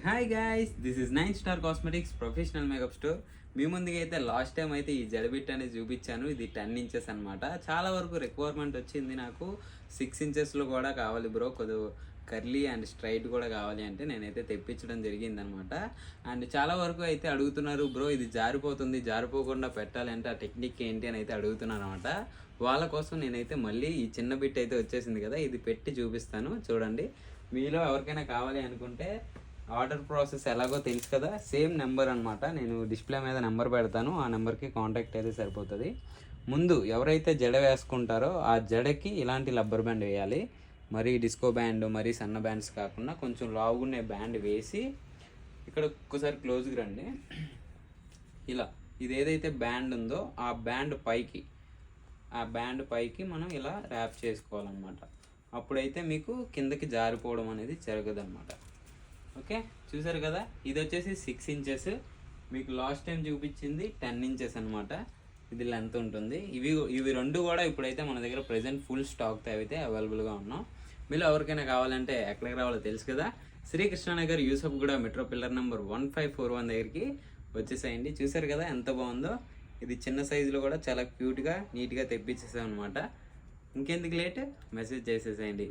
Hi guys, this is 9 Star Cosmetics professional makeup store. మీ ముందుగా అయితే లాస్ట్ టైం అయితే ఈ జడబిట్ అనేది చూపించాను. ఇది 10 ఇంచెస్ అనమాట. చాలా వరకు రిక్వైర్మెంట్ వచ్చింది నాకు. 6 ఇంచెస్లో కూడా కావాలి బ్రో, కొద్దిగా కర్లీ అండ్ స్ట్రైట్ కూడా కావాలి అంటే నేనైతే తెప్పించడం జరిగిందనమాట. అండ్ చాలా వరకు అయితే అడుగుతున్నారు, బ్రో ఇది జారిపోతుంది, జారిపోకుండా పెట్టాలి అంటే ఆ టెక్నిక్ ఏంటి అని అయితే అడుగుతున్నారు అనమాట. వాళ్ళ కోసం నేనైతే మళ్ళీ ఈ చిన్న బిట్ అయితే వచ్చేసింది కదా, ఇది పెట్టి చూపిస్తాను చూడండి. మీలో ఎవరికైనా కావాలి అనుకుంటే ఆర్డర్ ప్రాసెస్ ఎలాగో తెలుసు కదా, సేమ్ నెంబర్ అనమాట. నేను డిస్ప్లే మీద నెంబర్ పెడతాను, ఆ నెంబర్కి కాంటాక్ట్ అయితే సరిపోతుంది. ముందు ఎవరైతే జడ వేసుకుంటారో ఆ జడకి ఇలాంటి రబ్బర్ బ్యాండ్ వేయాలి. మరీ డిస్కో బ్యాండ్, మరీ సన్న బ్యాండ్స్ కాకుండా కొంచెం లావుగునే బ్యాండ్ వేసి, ఇక్కడ ఒక్కసారి క్లోజ్కి రండి. ఇలా ఇది ఏదైతే బ్యాండ్ ఉందో ఆ బ్యాండ్ పైకి మనం ఇలా ర్యాప్ చేసుకోవాలన్నమాట. అప్పుడైతే మీకు కిందకి జారిపోవడం అనేది జరగదు అనమాట. ఓకే, చూసారు కదా, ఇది వచ్చేసి 6 ఇంచెస్. మీకు లాస్ట్ టైం చూపించింది 10 ఇంచెస్ అనమాట. ఇది లెంత్ ఉంటుంది. ఇవి రెండు కూడా ఇప్పుడైతే మన దగ్గర ప్రజెంట్ ఫుల్ స్టాక్తో అయితే అవైలబుల్గా ఉన్నాం. మీరు ఎవరికైనా కావాలంటే ఎక్కడికి రావాలో తెలుసు కదా, Srikrishnanagar Yousufguda metro pillar number 1541 దగ్గరికి వచ్చేసేయండి. చూసారు కదా ఎంత బాగుందో. ఇది చిన్న సైజులో కూడా చాలా క్యూట్గా నీట్గా తెప్పించేసాం అనమాట. ఇంకెందుకు లేట్, మెసేజ్ చేసేసేయండి.